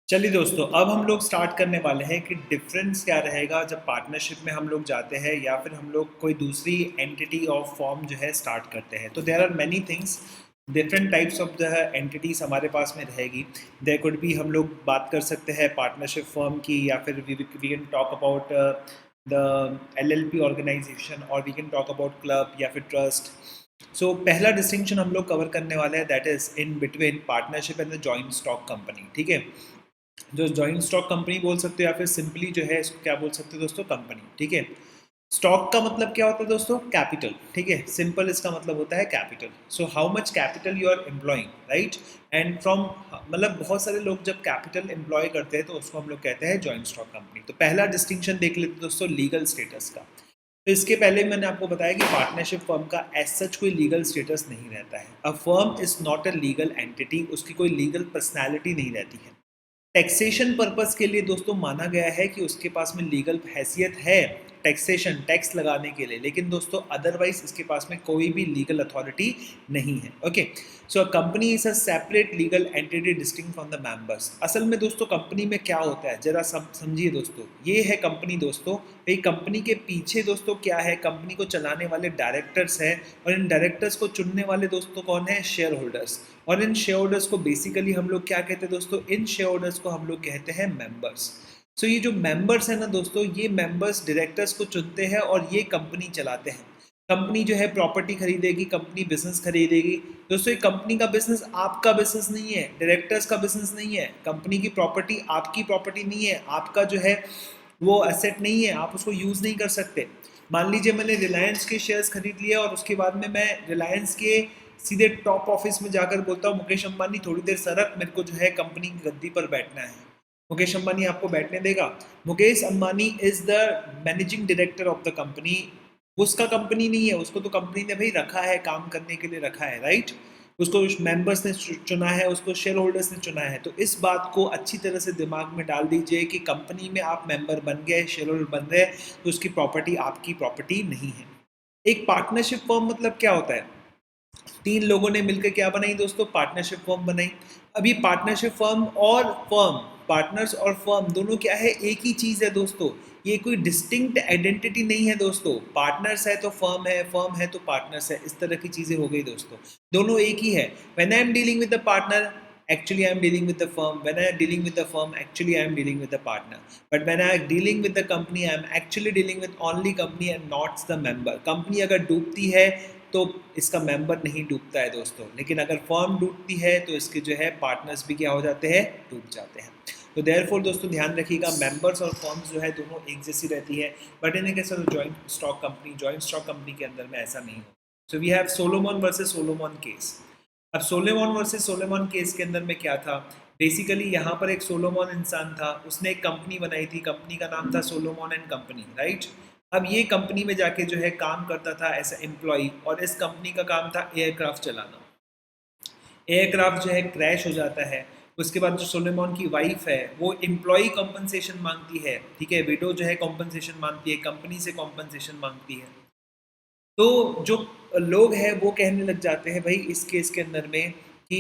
चलिए दोस्तों, अब हम लोग स्टार्ट करने वाले हैं कि डिफरेंस क्या रहेगा जब पार्टनरशिप में हम लोग जाते हैं या फिर हम लोग कोई दूसरी एंटिटी ऑफ फॉर्म जो है स्टार्ट करते हैं। तो there are many things, different types of the entities हमारे पास में रहेगी। देयर कुड बी, हम लोग बात कर सकते हैं पार्टनरशिप फर्म की, या फिर we can talk about the LLP organization, और we can talk about club या फिर ट्रस्ट। सो पहला डिस्टिंक्शन हम लोग कवर करने वाले हैं, that is in between partnership and the joint stock company. ठीक है, जो जॉइंट स्टॉक कंपनी बोल सकते हो या फिर सिंपली जो है इसको क्या बोल सकते हो दोस्तों, कंपनी। ठीक है, स्टॉक का मतलब क्या होता है दोस्तों, कैपिटल। ठीक है, सिंपल इसका मतलब होता है capital. So how much capital you are employing, right. And from, मतलब बहुत सारे लोग जब कैपिटल एम्प्लॉय करते हैं तो उसको हम लोग कहते हैं जॉइंट स्टॉक कंपनी। तो पहला डिस्टिंक्शन देख लेते हैं दोस्तों, लीगल स्टेटस का। तो इसके पहले मैंने आपको बताया कि पार्टनरशिप फर्म का एज सच कोई लीगल स्टेटस नहीं रहता है। A firm is not a legal entity, उसकी कोई लीगल पर्सनैलिटी नहीं रहती है। टैक्सेशन पर्पस के लिए दोस्तों माना गया है कि उसके पास में लीगल हैसियत है टैक्सेशन, टैक्स लगाने के लिए, लेकिन दोस्तों अदरवाइज इसके पास में कोई भी लीगल अथॉरिटी नहीं है। Okay, so company is a separate legal entity distinct from the members. असल में दोस्तों कंपनी में क्या होता है जरा सब समझिए दोस्तों। ये है कंपनी दोस्तों, ये कंपनी के पीछे दोस्तों क्या है, कंपनी को चलाने वाले डायरेक्टर्स हैं, और इन डायरेक्टर्स को चुनने वाले दोस्तों कौन है, शेयर होल्डर्स। और इन शेयर होल्डर्स को बेसिकली हम लोग क्या कहते हैं दोस्तों, इन शेयर होल्डर्स को हम लोग कहते हैं मेंबर्स। सो ये जो मेंबर्स है ना दोस्तों, ये मेंबर्स डायरेक्टर्स को चुनते हैं और ये कंपनी चलाते हैं। कंपनी जो है प्रॉपर्टी खरीदेगी, कंपनी बिजनेस खरीदेगी। दोस्तों ये कंपनी का बिजनेस आपका बिजनेस नहीं है, डायरेक्टर्स का बिजनेस नहीं है। कंपनी की प्रॉपर्टी आपकी प्रॉपर्टी नहीं है, आपका जो है वो एसेट नहीं है, आप उसको यूज़ नहीं कर सकते। मान लीजिए मैंने रिलायंस के शेयर्स खरीद लिए और उसके बाद में मैं रिलायंस के सीधे टॉप ऑफिस में जाकर बोलता हूँ, मुकेश अंबानी थोड़ी देर सरक, मेरे को जो है कंपनी की गद्दी पर बैठना है। मुकेश अंबानी आपको बैठने देगा? Mukesh Ambani is the managing director of the company, उसका कंपनी नहीं है, उसको तो कंपनी ने भाई रखा है, काम करने के लिए रखा है, राइट। उसको मेंबर्स ने चुना है, उसको शेयर होल्डर्स ने चुना है। तो इस बात को अच्छी तरह से दिमाग में डाल दीजिए कि कंपनी में आप मेंबर बन गए, शेयर होल्डर बन गए, तो उसकी प्रॉपर्टी आपकी प्रॉपर्टी नहीं है। एक पार्टनरशिप फर्म मतलब क्या होता है, तीन लोगों ने मिलकर क्या बनाई दोस्तों, पार्टनरशिप फर्म बनाई। अब ये पार्टनरशिप फर्म, पार्टनर्स और फर्म दोनों क्या है, एक ही चीज़ है दोस्तों। ये कोई डिस्टिंक्ट आइडेंटिटी नहीं है दोस्तों। पार्टनर्स है तो फर्म है तो पार्टनर्स है, इस तरह की चीज़ें हो गई दोस्तों। दोनों एक ही है। When I am dealing with the partner, actually I am dealing with the firm. When I am dealing with the firm, actually I am dealing with the partner. But when I am dealing with the company, I am actually dealing with only company and not the member. Company अगर डूबती है तो इसका member नहीं डूबता है दोस्तों, लेकिन अगर फर्म डूबती है तो इसके जो है पार्टनर्स भी क्या हो जाते हैं, डूब जाते हैं। तो देयरफॉर दोस्तों ध्यान रखिएगा, मेंबर्स और फर्म्स जो है दोनों एक जैसी रहती है। बट इन कैसे जॉइंट स्टॉक कंपनी के अंदर में ऐसा नहीं हो। So we have Solomon versus Solomon case. अब सोलोमन वर्सेस सोलोमन केस के अंदर में क्या था, बेसिकली यहाँ पर एक सोलोमन इंसान था, उसने एक कंपनी बनाई थी, कंपनी का नाम था सोलोमन एंड कंपनी, राइट। अब ये कंपनी में जाके जो है काम करता था एज ए एम्प्लॉय, और इस कंपनी का काम था एयरक्राफ्ट चलाना। एयरक्राफ्ट जो है क्रैश हो जाता है। उसके बाद जो सोलेमन की वाइफ है वो एम्प्लॉय कॉम्पनसेशन मांगती है, ठीक है, विडो जो है कॉम्पनसेशन मांगती है, कंपनी से कॉम्पनसेशन मांगती है। तो जो लोग हैं वो कहने लग जाते हैं भाई इस केस के अंदर में कि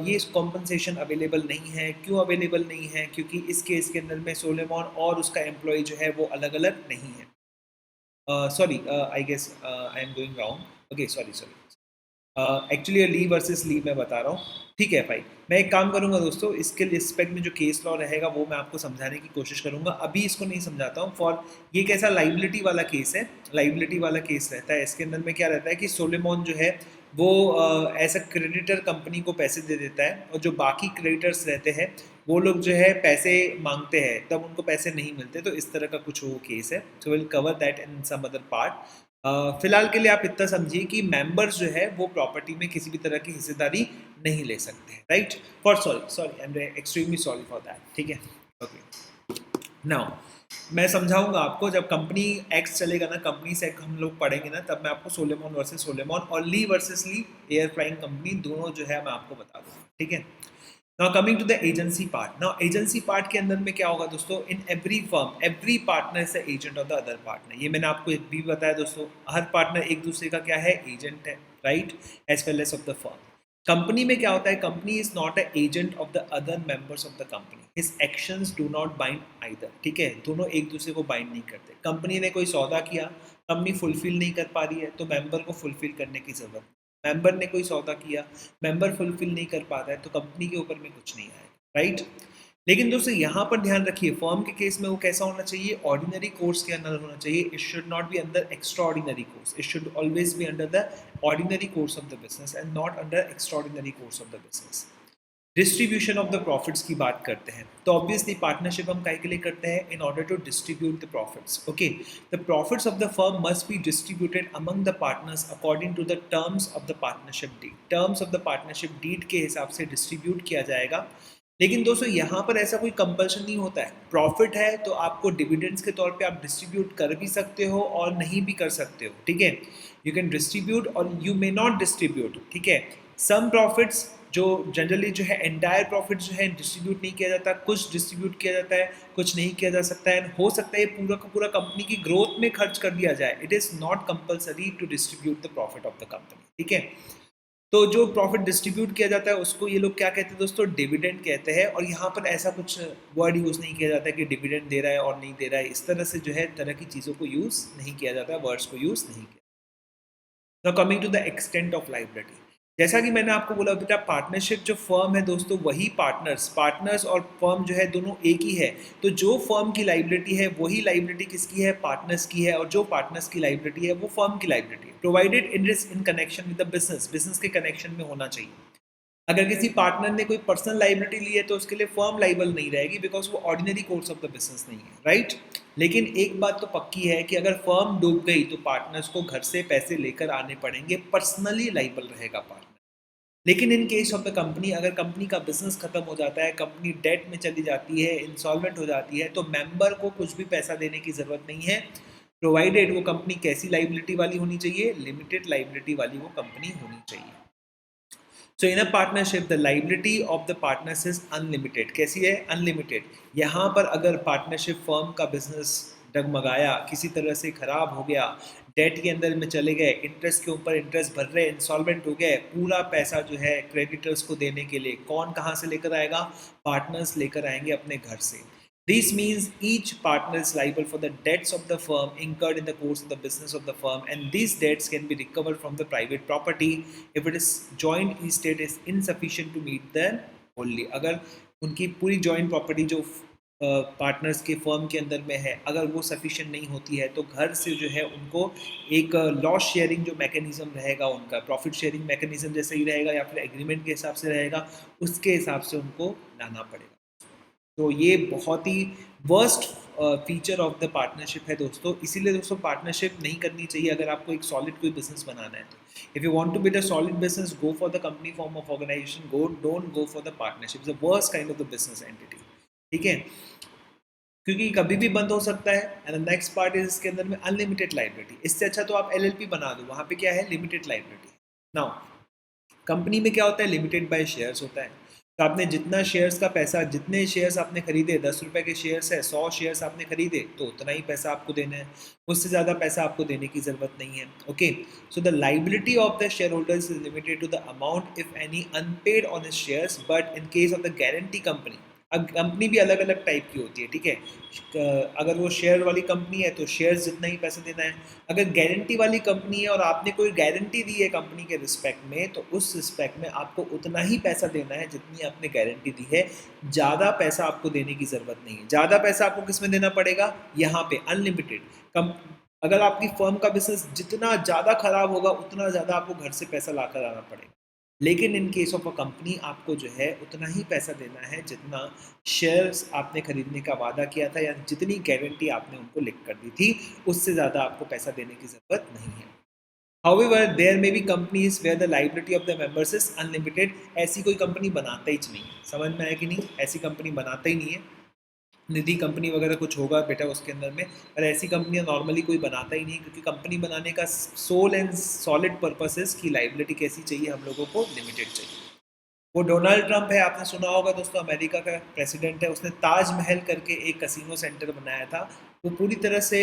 ये कॉम्पनसेशन अवेलेबल नहीं है। क्यों अवेलेबल नहीं है? क्योंकि इस केस के अंदर में सोलेमन और उसका एम्प्लॉय जो है वो अलग अलग नहीं है। Sorry, I guess I am going wrong. Okay, sorry sorry, actually ली वर्सेस ली मैं बता रहा हूँ। ठीक है भाई, मैं एक काम करूँगा दोस्तों, इसके रिस्पेक्ट में जो केस लॉ रहेगा वो मैं आपको समझाने की कोशिश करूँगा, अभी इसको नहीं समझाता हूँ। फॉर ये कैसा लाइबिलिटी वाला केस है, लाइबिलिटी वाला केस रहता है। इसके अंदर में क्या रहता है कि सोलेमन जो है वो एज अ क्रेडिटर कंपनी को पैसे दे देता है, और जो बाकी क्रेडिटर्स रहते हैं वो लोग जो है पैसे मांगते हैं, तब उनको पैसे नहीं मिलते। तो इस तरह का कुछ वो केस है। So will cover that in some other part. फिलहाल के लिए आप इतना समझिए कि मेंबर्स जो है वो प्रॉपर्टी में किसी भी तरह की हिस्सेदारी नहीं ले सकते, right. For sorry I am extremely sorry for that. ठीक है, ओके। नाउ मैं समझाऊंगा आपको, जब कंपनी एक्स चलेगा ना, कंपनी से हम लोग पढ़ेंगे ना, तब मैं आपको सोलेमन वर्सेस सोलेमन और Lee versus Lee air flying company दोनों जो है मैं आपको बता दूंगा, ठीक है। Now coming to the agency part. Now agency part के अंदर में क्या होगा दोस्तों, in every firm every partner is the agent of the other partner. ये मैंने आपको एक भी बताया दोस्तों, हर पार्टनर एक दूसरे का क्या है, एजेंट है, right, as well as of the firm. Company में क्या होता है, company is not a agent of the other members of the company, his actions do not bind either, ठीक है, दोनों एक दूसरे को बाइंड नहीं करते। कंपनी ने कोई सौदा किया, कंपनी फुलफिल नहीं कर पा रही है तो मेंबर को फुलफिल करने की जरूरत, मेंबर ने कोई सौदा किया, मेंबर फुलफिल नहीं कर पा रहा है तो कंपनी के ऊपर में कुछ नहीं आएगा, राइट। लेकिन दोस्तों यहाँ पर ध्यान रखिए, फर्म के केस में वो कैसा होना चाहिए, ऑर्डिनरी कोर्स के अंदर होना चाहिए, it should not be under extra ordinary course, it should always be under the ordinary course of the business and not under extra ordinary course of the business. Distribution of the profits की बात करते हैं तो obviously partnership हम काय के लिए करते हैं, in order to distribute the profits, okay. The profits of the firm must be distributed among the partners according to the terms of the partnership deed, terms of the partnership deed के हिसाब से distribute किया जाएगा। लेकिन दोस्तों यहाँ पर ऐसा कोई कंपल्शन नहीं होता है, प्रॉफिट है तो आपको डिविडेंड्स के तौर पे आप डिस्ट्रीब्यूट कर भी सकते हो और नहीं भी कर सकते हो, ठीक है। यू कैन डिस्ट्रीब्यूट और यू मे नॉट डिस्ट्रीब्यूट, ठीक है। सम प्रॉफिट्स जो जनरली जो है एंटायर प्रॉफिट जो है डिस्ट्रीब्यूट नहीं किया जाता, कुछ डिस्ट्रीब्यूट किया जाता है, कुछ नहीं किया जा सकता है, हो सकता है पूरा का पूरा कंपनी की ग्रोथ में खर्च कर दिया जाए। It is not compulsory to distribute the profit of the company, ठीक है। तो जो प्रॉफिट डिस्ट्रीब्यूट किया जाता है उसको ये लोग क्या कहते हैं दोस्तों, डिविडेंड कहते हैं। और यहाँ पर ऐसा कुछ वर्ड यूज़ नहीं किया जाता है कि डिविडेंड दे रहा है और नहीं दे रहा है, इस तरह से जो है तरह की चीज़ों को यूज़ नहीं किया जाता है, वर्ड्स को यूज़ नहीं किया। Now coming to the extent of liability, जैसा कि मैंने आपको बोला बेटा, पार्टनरशिप जो फर्म है दोस्तों वही पार्टनर्स और फर्म जो है दोनों एक ही है। तो जो फर्म की लाइबिलिटी है वही लाइबिलिटी किसकी है, पार्टनर्स की है, और जो पार्टनर्स की लाइबिलिटी है वो फर्म की लाइबिलिटी है, provided in connection with the business, business के कनेक्शन में होना चाहिए। अगर किसी पार्टनर ने कोई पर्सनल लाइबिलिटी ली है तो उसके लिए फर्म लाइबल नहीं रहेगी, बिकॉज वो ordinary course of the business नहीं है, राइट। लेकिन एक बात तो पक्की है कि अगर फर्म डूब गई तो पार्टनर्स को घर से पैसे लेकर आने पड़ेंगे, पर्सनली लाइबल रहेगा पार्टनर। लेकिन in case of the company, अगर कंपनी का बिजनेस खत्म हो जाता है, कंपनी डेट में चली जाती है, इंसॉल्वेंट हो जाती है, तो मेंबर को कुछ भी पैसा देने की ज़रूरत नहीं है, प्रोवाइडेड वो कंपनी कैसी लाइबिलिटी वाली होनी चाहिए, लिमिटेड लाइबिलिटी वाली वो कंपनी होनी चाहिए। So in a partnership the liability of the partners is unlimited, कैसी है, अनलिमिटेड। यहाँ पर अगर पार्टनरशिप फर्म का बिजनेस डगमगाया, किसी तरह से खराब हो गया, डेट के अंदर में चले गए, इंटरेस्ट के ऊपर इंटरेस्ट भर रहे, इंसॉल्वेंट हो गए, पूरा पैसा जो है क्रेडिटर्स को देने के लिए कौन कहाँ से लेकर आएगा, पार्टनर्स लेकर आएंगे अपने घर से। This means each partner is liable for the debts of the firm incurred in the course of the business of the firm, and these debts can be recovered from the private property if it is joint estate is insufficient to meet them only। अगर उनकी पूरी joint property जो partners के firm के अंदर में है, अगर वो सफिशिएंट नहीं होती है तो घर से जो है उनको एक लॉस शेयरिंग जो मैकेनिज्म रहेगा, उनका प्रॉफिट शेयरिंग मैकेनिज्म जैसे ही रहेगा या फिर एग्रीमेंट के हिसाब से रहेगा, उसके हिसाब से उनको लाना पड़ेगा। तो ये बहुत ही worst feature of the partnership है दोस्तों। इसीलिए दोस्तों पार्टनरशिप नहीं करनी चाहिए अगर आपको एक सॉलिड कोई बिजनेस बनाना है तो। If you want to build a solid business, go for the company form of organisation, don't go for the partnership, the worst kind of the business entity, ठीक है, क्योंकि कभी भी बंद हो सकता है। एंड नेक्स्ट पार्ट इज इसके अंदर में अनलिमिटेड लाइबिलिटी। इससे अच्छा तो आप एलएलपी बना दो, वहाँ पे क्या है, लिमिटेड लाइबिलिटी। नाउ कंपनी में क्या होता है, लिमिटेड बाय शेयर्स होता है। तो आपने जितना शेयर्स का पैसा, जितने शेयर्स आपने खरीदे, 10 रुपये के शेयर्स है, 100 शेयर्स आपने खरीदे तो उतना ही पैसा आपको देना है, उससे ज़्यादा पैसा आपको देने की ज़रूरत नहीं है, okay. So the liability of the share holders is limited to the amount if any unpaid on his shares, but in case of the guarantee company, अब कंपनी भी अलग अलग टाइप की होती है, ठीक है। अगर वो शेयर वाली कंपनी है तो शेयर्स जितना ही पैसा देना है। अगर गारंटी वाली कंपनी है और आपने कोई गारंटी दी है कंपनी के रिस्पेक्ट में, तो उस रिस्पेक्ट में आपको उतना ही पैसा देना है जितनी आपने गारंटी दी है, ज़्यादा पैसा आपको देने की ज़रूरत नहीं है। ज़्यादा पैसा आपको किस में देना पड़ेगा, यहाँ पे अनलिमिटेड कम। अगर आपकी फर्म का बिजनेस जितना ज़्यादा खराब होगा उतना ज़्यादा आपको घर से पैसा ला कर आना पड़ेगा। लेकिन in case of a company आपको जो है उतना ही पैसा देना है जितना शेयर्स आपने खरीदने का वादा किया था या जितनी गारंटी आपने उनको लिख कर दी थी, उससे ज़्यादा आपको पैसा देने की ज़रूरत नहीं है। However, there may be companies where the liability of the members is unlimited। ऐसी कोई कंपनी बनाता ही नहीं, समझ में आया कि नहीं, ऐसी कंपनी बनाता ही नहीं है। निधि कंपनी वगैरह कुछ होगा बेटा उसके अंदर में, पर ऐसी कंपनियां नॉर्मली कोई बनाता ही नहीं, क्योंकि कंपनी बनाने का सोल एंड सॉलिड पर्पस है कि लाइबिलिटी कैसी चाहिए, हम लोगों को लिमिटेड चाहिए। वो डोनाल्ड ट्रंप है, आपने सुना होगा दोस्तों, अमेरिका का प्रेसिडेंट है, उसने ताजमहल करके एक कसिनो सेंटर बनाया था। वो पूरी तरह से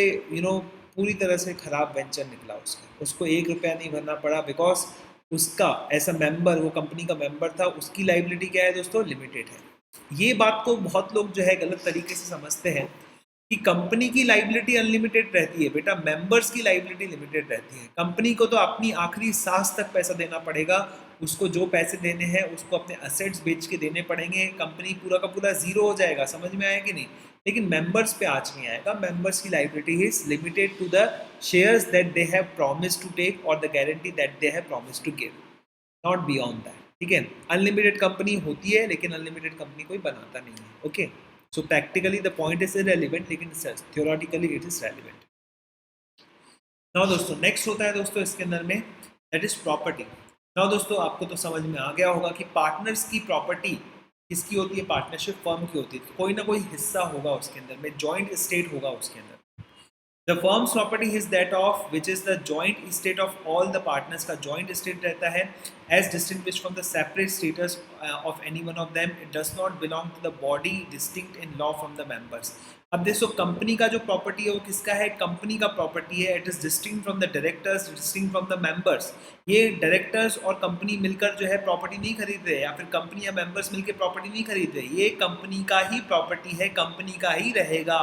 पूरी तरह से ख़राब वेंचर निकला उसका, उसको 1 रुपया नहीं भरना पड़ा, बिकॉज उसका एज अ मेंबर, वो कंपनी का मेंबर था, उसकी लाइबिलिटी क्या है दोस्तों, लिमिटेड है। ये बात को बहुत लोग जो है गलत तरीके से समझते हैं कि कंपनी की लाइबिलिटी अनलिमिटेड रहती है। बेटा मेंबर्स की लाइबिलिटी लिमिटेड रहती है। कंपनी को तो अपनी आखिरी सांस तक पैसा देना पड़ेगा, उसको जो पैसे देने हैं उसको अपने असेट्स बेच के देने पड़ेंगे, कंपनी पूरा का पूरा जीरो हो जाएगा। समझ में आया कि नहीं? लेकिन मेंबर्स पे आज नहीं आएगा। मेंबर्स की liability is limited to the shares that they have promise to take और the guarantee that they have promise to give, not beyond that. ठीक है, अनलिमिटेड कंपनी होती है लेकिन अनलिमिटेड कंपनी कोई बनाता नहीं है। Okay, so practically the point is irrelevant लेकिन theoretically it is relevant. Now दोस्तों नेक्स्ट होता है दोस्तों इसके अंदर में, दैट इज प्रॉपर्टी। नाउ दोस्तों आपको तो समझ में आ गया होगा कि पार्टनर्स की प्रॉपर्टी किसकी होती है, पार्टनरशिप फर्म की होती है। तो कोई ना कोई हिस्सा होगा उसके अंदर में, जॉइंट स्टेट होगा उसके अंदर। The firm's property is that of which is the joint estate of all the partners का joint estate रहता है, as distinguished from the separate status of any one of them. It does not belong to the body distinct in law from the members. अब देखो company का जो property है वो किसका है, कंपनी का प्रॉपर्टी है। It is distinct from the directors, distinct from the members. ये डायरेक्टर्स और कंपनी मिलकर जो है प्रॉपर्टी नहीं खरीद रहे, या फिर कंपनी या मेंबर्स मिलकर प्रॉपर्टी नहीं खरीद रहे। ये कंपनी का ही प्रॉपर्टी है, कंपनी का ही रहेगा।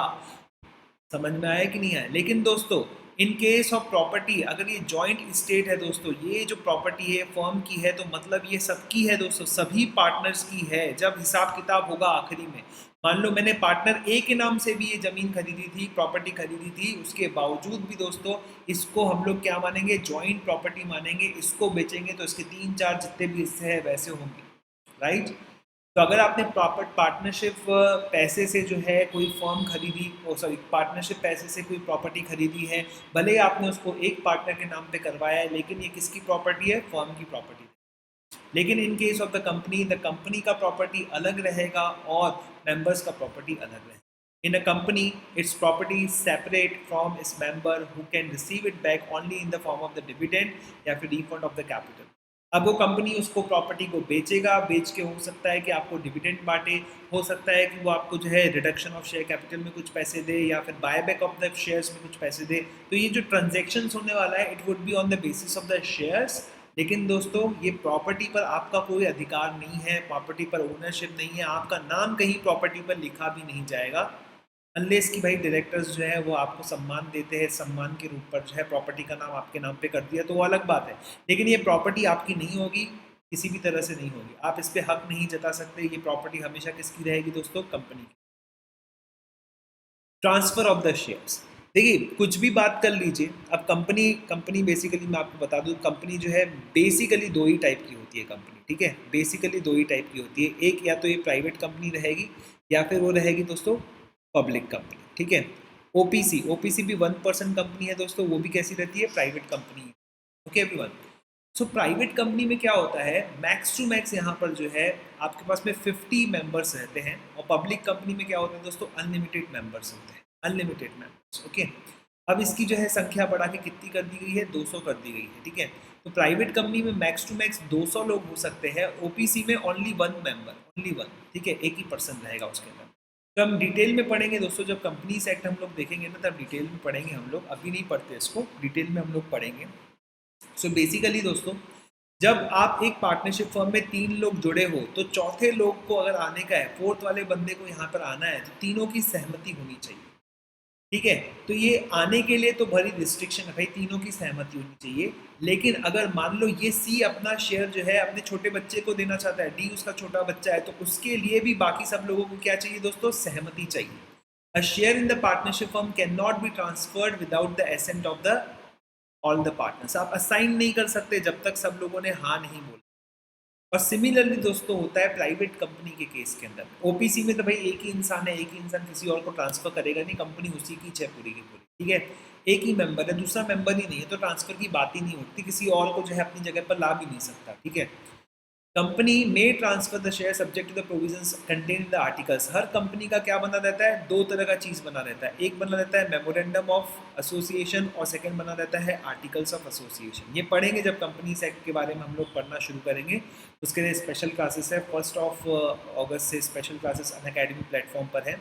समझ में आया कि नहीं आया? लेकिन दोस्तों इन केस ऑफ प्रॉपर्टी, अगर ये जॉइंट स्टेट है दोस्तों, ये जो प्रॉपर्टी है फर्म की है, तो मतलब ये सबकी है दोस्तों, सभी पार्टनर्स की है। जब हिसाब किताब होगा आखिरी में, मान लो मैंने पार्टनर ए के नाम से भी ये जमीन खरीदी थी, प्रॉपर्टी खरीदी थी, उसके बावजूद भी दोस्तों इसको हम लोग क्या मानेंगे, जॉइंट प्रॉपर्टी मानेंगे। इसको बेचेंगे तो इसके 3-4 जितने भी हिस्से हैं वैसे होंगे, राइट। तो अगर आपने प्रॉपर्ट पार्टनरशिप पैसे से जो है कोई फर्म खरीदी, सॉरी पार्टनरशिप पैसे से कोई प्रॉपर्टी खरीदी है, भले ही आपने उसको एक पार्टनर के नाम पे करवाया है, लेकिन ये किसकी प्रॉपर्टी है, फर्म की प्रॉपर्टी। लेकिन in case of the company का प्रॉपर्टी अलग रहेगा और मेंबर्स का प्रॉपर्टी अलग रहेगा। In a company its property separate from its member who can receive it back only in the form of the dividend या फिर रिफंड ऑफ द कैपिटल। अब वो कंपनी उसको प्रॉपर्टी को बेचेगा, बेच के हो सकता है कि आपको डिविडेंड बांटे, हो सकता है कि वो आपको जो है रिडक्शन ऑफ शेयर कैपिटल में कुछ पैसे दे, या फिर बायबैक ऑफ द शेयर्स में कुछ पैसे दे। तो ये जो ट्रांजैक्शंस होने वाला है it would be on the basis of the shares. लेकिन दोस्तों ये प्रॉपर्टी पर आपका कोई अधिकार नहीं है, प्रॉपर्टी पर ओनरशिप नहीं है, आपका नाम कहीं प्रॉपर्टी पर लिखा भी नहीं जाएगा, अनलेस कि भाई डायरेक्टर्स जो है वो आपको सम्मान देते हैं, सम्मान के रूप पर जो है प्रॉपर्टी का नाम आपके नाम पे कर दिया तो वो अलग बात है। लेकिन ये प्रॉपर्टी आपकी नहीं होगी, किसी भी तरह से नहीं होगी, आप इस पर हक नहीं जता सकते। ये प्रॉपर्टी हमेशा किसकी रहेगी दोस्तों, कंपनी की। ट्रांसफर ऑफ द शेयर्स, देखिए कुछ भी बात कर लीजिए। अब कंपनी बेसिकली मैं आपको बता दूं, कंपनी जो है बेसिकली दो ही टाइप की होती है कंपनी, ठीक है, बेसिकली दो ही टाइप की होती है। एक या तो ये प्राइवेट कंपनी रहेगी या फिर वो रहेगी दोस्तों पब्लिक कंपनी, ठीक है। ओपीसी भी 1% कंपनी है दोस्तों, वो भी कैसी रहती है, private company. Okay everyone, so private company में क्या होता है, मैक्स टू मैक्स यहाँ पर जो है आपके पास में 50 मेंबर्स रहते हैं, और पब्लिक कंपनी में क्या होता है दोस्तों, अनलिमिटेड मेंबर्स होते हैं, अनलिमिटेड मेंबर्स। ओके, अब इसकी जो है संख्या बढ़ा के कितनी कर दी गई है, 200 कर दी गई है, ठीक है। तो प्राइवेट कंपनी में मैक्स टू मैक्स 200 लोग हो सकते हैं, ओपीसी में ओनली 1 मेंबर, ओनली 1, ठीक है, एक ही पर्सन रहेगा उसके अंदर। तो हम डिटेल में पढ़ेंगे दोस्तों, जब कंपनीज एक्ट हम लोग देखेंगे ना तब डिटेल में पढ़ेंगे हम लोग, अभी नहीं पढ़ते इसको, डिटेल में हम लोग पढ़ेंगे। सो बेसिकली दोस्तों जब आप एक पार्टनरशिप फर्म में 3 लोग जुड़े हो, तो चौथे लोग को अगर आने का है, फोर्थ वाले बंदे को यहाँ पर आना है, तो तीनों की सहमति होनी चाहिए, ठीक है। तो ये आने के लिए तो बड़ी रिस्ट्रिक्शन है भाई, तीनों की सहमति होनी चाहिए। लेकिन अगर मान लो ये सी अपना शेयर जो है अपने छोटे बच्चे को देना चाहता है, डी उसका छोटा बच्चा है, तो उसके लिए भी बाकी सब लोगों को क्या चाहिए दोस्तों, सहमति चाहिए। A share in the partnership firm can not be transferred without the assent of the all the partners. आप असाइन नहीं कर सकते जब तक सब लोगों ने हाँ नहीं बोला। और सिमिलरली दोस्तों होता है प्राइवेट कंपनी के केस के अंदर। ओपीसी में तो भाई एक ही इंसान है, एक ही इंसान किसी और को ट्रांसफर करेगा नहीं, कंपनी उसी की है पूरी की पूरी, ठीक है। एक ही मेंबर है, दूसरा मेंबर ही नहीं है, तो ट्रांसफर की बात ही नहीं होती, किसी और को जो है अपनी जगह पर ला भी नहीं सकता, ठीक है। कंपनी में transfer the share subject to the provisions contain in the articles. हर कंपनी का क्या बना रहता है, 2 तरह का चीज़ बना रहता है, एक बना रहता है मेमोरेंडम ऑफ एसोसिएशन और सेकंड बना रहता है आर्टिकल्स ऑफ एसोसिएशन। ये पढ़ेंगे जब कंपनीज एक्ट के बारे में हम लोग पढ़ना शुरू करेंगे, उसके लिए स्पेशल क्लासेस है, 1 अगस्त से स्पेशल क्लासेस अनअकैडमी प्लेटफॉर्म पर है।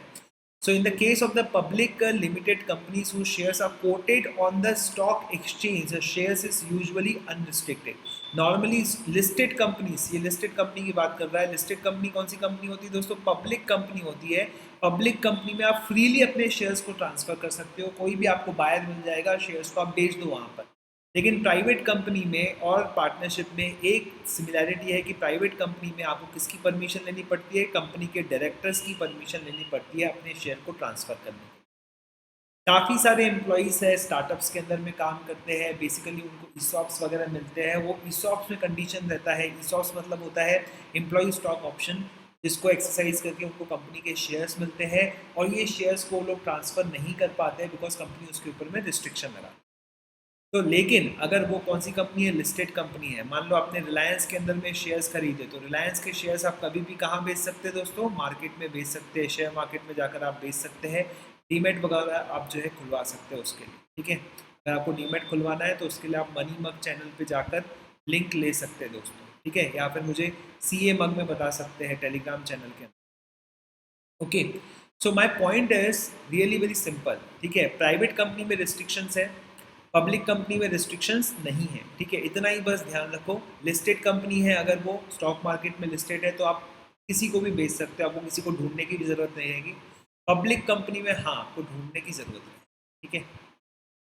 So in the case of the public limited companies whose shares are quoted on the stock exchange, the shares is usually unrestricted. Normally listed companies, ये listed company की बात कर रहा है, listed company कौन सी company होती है दोस्तों? Public company होती है. Public company में आप freely अपने shares को transfer कर सकते हो, कोई भी आपको buyer मिल जाएगा, shares को आप बेच दो वहाँ पर. लेकिन प्राइवेट कंपनी में और पार्टनरशिप में एक सिमिलैरिटी है कि प्राइवेट कंपनी में आपको किसकी परमिशन लेनी पड़ती है? कंपनी के डायरेक्टर्स की परमिशन लेनी पड़ती है अपने शेयर को ट्रांसफ़र करने के लिए. काफ़ी सारे एम्प्लॉयज़ है स्टार्टअप्स के अंदर में काम करते हैं, बेसिकली उनको ईसॉप्स वगैरह मिलते हैं. वो ईसॉप्स में कंडीशन रहता है, ईसॉप्स मतलब होता है एम्प्लॉय स्टॉक ऑप्शन, जिसको एक्सरसाइज करके उनको कंपनी के शेयर्स मिलते हैं और ये शेयर्स को लोग ट्रांसफ़र नहीं कर पाते हैं बिकॉज कंपनी उसके ऊपर में रिस्ट्रिक्शन लगा. तो लेकिन अगर वो कौन सी कंपनी है? लिस्टेड कंपनी है. मान लो आपने रिलायंस के अंदर में शेयर्स खरीदे, तो रिलायंस के शेयर्स आप कभी भी कहाँ बेच सकते हैं दोस्तों? मार्केट में बेच सकते हैं, शेयर मार्केट में जाकर आप बेच सकते हैं. डीमेट वगैरह आप जो है खुलवा सकते हैं उसके लिए. ठीक है, अगर आपको डीमेट खुलवाना है तो उसके लिए आप मनी मग चैनल पे जाकर लिंक ले सकते हैं दोस्तों. ठीक है, या फिर मुझे CA मग में बता सकते हैं टेलीग्राम चैनल के अंदर. Okay, so my point is really very simple. ठीक है, प्राइवेट कंपनी में रिस्ट्रिक्शंस है, पब्लिक कंपनी में रिस्ट्रिक्शंस नहीं है. ठीक है, इतना ही बस ध्यान रखो. लिस्टेड कंपनी है, अगर वो स्टॉक मार्केट में लिस्टेड है तो आप किसी को भी बेच सकते हो, आपको किसी को ढूंढने की भी ज़रूरत नहीं रहेगी. पब्लिक कंपनी में हाँ, आपको ढूंढने की ज़रूरत है. ठीक है,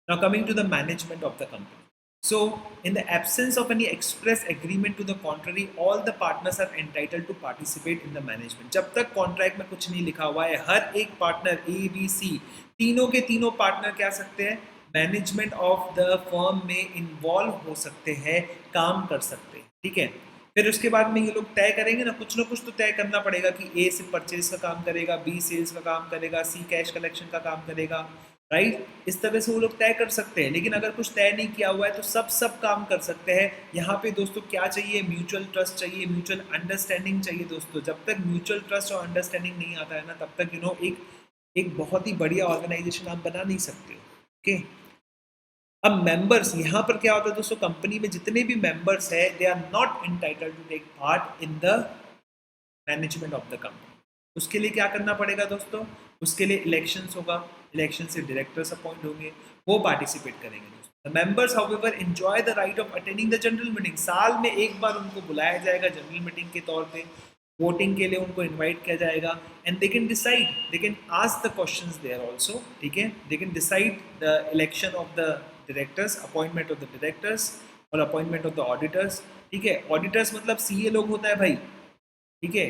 now coming to the management of the company. So, in the absence of any express agreement to the contrary, all the partners are entitled to participate in the management. जब तक कॉन्ट्रैक्ट में कुछ नहीं लिखा हुआ है, हर एक पार्टनर ABC, तीनों के तीनों पार्टनर क्या सकते हैं? मैनेजमेंट ऑफ द फर्म में इन्वॉल्व हो सकते हैं, काम कर सकते हैं. ठीक है, फिर उसके बाद में ये लोग तय करेंगे ना कुछ तो तय करना पड़ेगा कि A से परचेज का काम करेगा, B सेल्स का काम करेगा, C कैश कलेक्शन का काम करेगा. राइट, इस तरह से वो लोग तय कर सकते हैं. लेकिन अगर कुछ तय नहीं किया हुआ है तो सब काम कर सकते हैं. यहाँ पे दोस्तों क्या चाहिए? म्यूचुअल ट्रस्ट चाहिए, म्यूचुअल अंडरस्टैंडिंग चाहिए दोस्तों. जब तक म्यूचुअल ट्रस्ट और अंडरस्टैंडिंग नहीं आता है ना, तब तक एक बहुत ही बढ़िया ऑर्गेनाइजेशन आप बना नहीं सकते हो. ओके, अब मेंबर्स, यहाँ पर क्या होता है दोस्तों? कंपनी में जितने भी मेंबर्स है, they are not entitled to take part in the management of the company. उसके लिए क्या करना पड़ेगा दोस्तों? उसके लिए इलेक्शंस होगा, इलेक्शन से डायरेक्टर्स अपॉइंट होंगे, वो पार्टिसिपेट करेंगे दोस्तों. The members however enjoy the right of attending the general meeting. साल में एक बार उनको बुलाया जाएगा जनरल मीटिंग के तौर पे, वोटिंग के लिए उनको इनवाइट किया जाएगा. And they can decide, they can ask the questions there also. ठीक है, they can decide the election of the directors, appointment of the directors और अपॉइंटमेंट ऑफ द ऑडिटर्स. ठीक है, ऑडिटर्स मतलब CA लोग होता है भाई. ठीक है,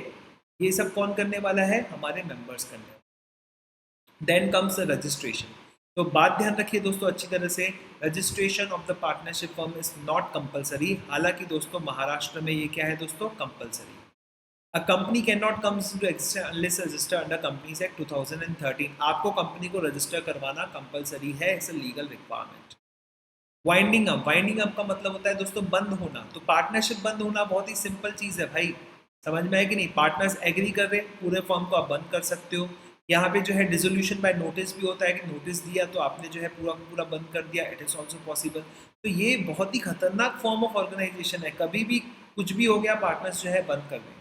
ये सब कौन करने वाला है? हमारे मेंबर्स करने वाले. Then comes registration. तो बात ध्यान रखिए दोस्तों अच्छी तरह से, registration of the partnership firm is not compulsory. हालांकि दोस्तों महाराष्ट्र में ये क्या है दोस्तों? Compulsory. A company can not comes to exist unless register under companies act 2013. आपको कंपनी को रजिस्टर करवाना कंपलसरी है, it's a legal requirement. Winding up, winding up का मतलब होता है दोस्तों बंद होना. तो पार्टनरशिप बंद होना बहुत ही सिंपल चीज़ है भाई, समझ में है कि नहीं? पार्टनर्स एग्री कर रहे, पूरे फॉर्म को आप बंद कर सकते हो. यहाँ पे जो है डिसोल्यूशन बाय नोटिस भी होता है कि नोटिस दिया तो आपने जो है पूरा बंद कर दिया, इट इज़ ऑल्सो पॉसिबल. तो ये बहुत ही खतरनाक फॉर्म ऑफ ऑर्गेनाइजेशन है, कभी भी कुछ भी हो गया पार्टनर्स जो है बंद कर दें.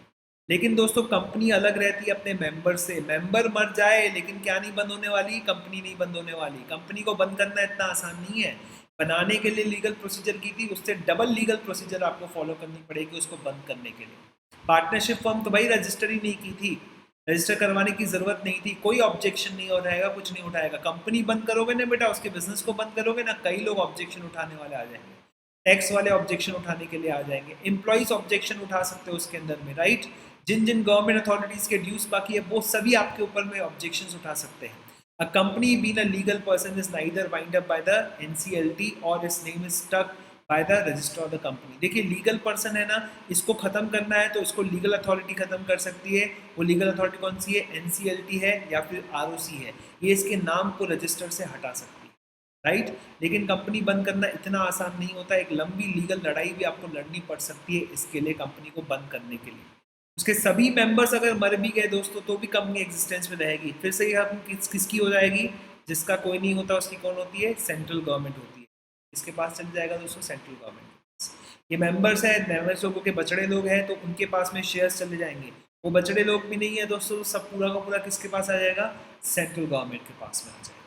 लेकिन दोस्तों कंपनी अलग रहती है अपने मेंबर से. मेंबर मर जाए लेकिन क्या नहीं बंद होने वाली? कंपनी नहीं बंद होने वाली. कंपनी को बंद करना इतना आसान नहीं है. बनाने के लिए लीगल प्रोसीजर की थी, उससे डबल लीगल प्रोसीजर आपको फॉलो करनी पड़ेगी उसको बंद करने के लिए. पार्टनरशिप फर्म तो भाई रजिस्टर ही नहीं की थी, रजिस्टर करवाने की ज़रूरत नहीं थी, कोई ऑब्जेक्शन नहीं हो जाएगा, कुछ नहीं उठाएगा. कंपनी बंद करोगे ना बेटा, उसके बिजनेस को बंद करोगे ना, कई लोग ऑब्जेक्शन उठाने वाले आ जाएंगे. टैक्स वाले ऑब्जेक्शन उठाने के लिए आ जाएंगे, एम्प्लॉइज ऑब्जेक्शन उठा सकते हो उसके अंदर में. राइट, जिन गवर्नमेंट अथॉरिटीज़ के ड्यूज बाकी है वो सभी आपके ऊपर में ऑब्जेक्शन उठा सकते हैं. A company being a legal person is neither wind up by the NCLT or its name is stuck by the register of the company. देखिए लीगल पर्सन है ना, इसको ख़त्म करना है तो इसको लीगल अथॉरिटी ख़त्म कर सकती है. वो लीगल अथॉरिटी कौन सी है? NCLT है या फिर ROC है. ये इसके नाम को रजिस्टर से हटा सकती है. राइट, लेकिन कंपनी बंद करना इतना आसान नहीं होता. एक लंबी लीगल लड़ाई भी आपको लड़नी पड़ सकती है इसके लिए, कंपनी को बंद करने के लिए. उसके सभी मेंबर्स अगर मर भी गए दोस्तों तो भी कंपनी एग्जिस्टेंस में रहेगी. फिर से ये किसकी हो जाएगी? जिसका कोई नहीं होता उसकी कौन होती है? सेंट्रल गवर्नमेंट होती है. इसके पास चल जाएगा दोस्तों सेंट्रल गवर्नमेंट. ये मेंबर्स हैं, मेंबर्स लोगों के बछड़े लोग हैं तो उनके पास में शेयर्स चले जाएंगे. वो बचड़े लोग भी नहीं है दोस्तों, सब पूरा का पूरा किसके पास आ जाएगा, सेंट्रल गवर्नमेंट के पास में आ जाएगा।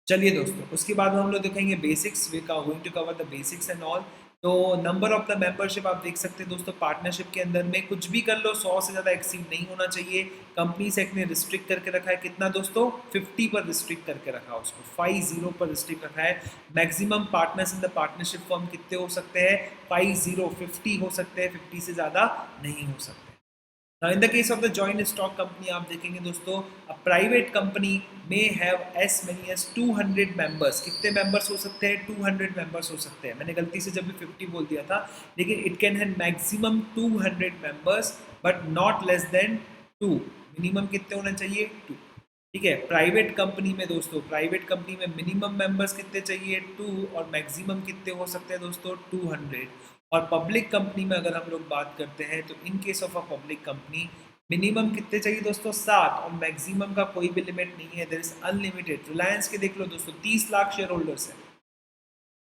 चलिए दोस्तों, उसके बाद हम लोग देखेंगे basics, we are going to cover the basics and all. तो नंबर ऑफ द मेंबरशिप आप देख सकते हैं दोस्तों, पार्टनरशिप के अंदर में कुछ भी कर लो 100 से ज़्यादा एक्सीड नहीं होना चाहिए। कंपनीज एक्ट ने रिस्ट्रिक्ट करके रखा है कितना दोस्तों, 50 पर रिस्ट्रिक्ट करके रखा है उसको, 50 पर रिस्ट्रिक्ट रखा है। Maximum partners in the partnership firm कितने हो सकते हैं, 50 हो सकते हैं, 50 से ज़्यादा नहीं हो सकते। Now, in the case of the joint stock company आप देखेंगे दोस्तों, a private company may have as many as 200 members। कितने members हो सकते हैं, 200 members हो सकते हैं। मैंने गलती से जब भी 50 बोल दिया था, लेकिन it can have maximum 200 members but not less than 2। Minimum कितने होना चाहिए, 2। ठीक है, प्राइवेट कंपनी में दोस्तों, प्राइवेट कंपनी में मिनिमम मेंबर्स कितने चाहिए, 2, और मैक्सिमम कितने हो सकते हैं दोस्तों, 200। और पब्लिक कंपनी में अगर हम लोग बात करते हैं तो इन case of a public company minimum कितने चाहिए दोस्तों, 7, और मैक्सिमम का कोई भी लिमिट नहीं है, देयर इज अनलिमिटेड। रिलायंस के देख लो दोस्तों, 30 लाख शेयर होल्डर्स है।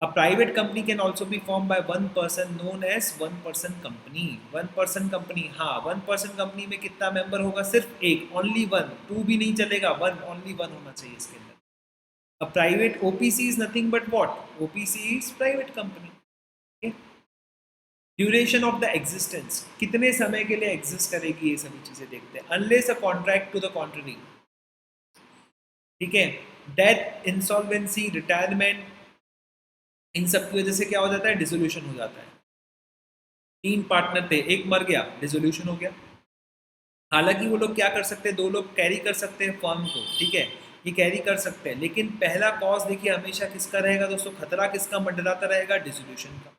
A private company can also be formed by one person known as one person company। one person company, हाँ, one person company में कितना मेंबर होगा, सिर्फ एक, only one, 2 भी नहीं चलेगा, one, only one होना चाहिए इसके अंदर। A private OPC is nothing but what, OPC is private company। okay? Duration of the existence, कितने समय के लिए एग्जिस्ट करेगी, ये सभी चीजें देखते हैं। Unless a contract to the contrary, ठीक है, डेथ, इंसॉल्वेंसी, रिटायरमेंट, इन सब की वजह से क्या हो जाता है, डिसोल्यूशन हो जाता है। 3 पार्टनर थे, एक मर गया, डिसोल्यूशन हो गया। हालांकि वो लोग क्या कर सकते हैं, 2 लोग कैरी कर सकते हैं फर्म को, ठीक है, ये कैरी कर सकते हैं, लेकिन पहला कॉज देखिए हमेशा किसका रहेगा दोस्तों, खतरा किसका मंडराता रहेगा, डिसोल्यूशन का।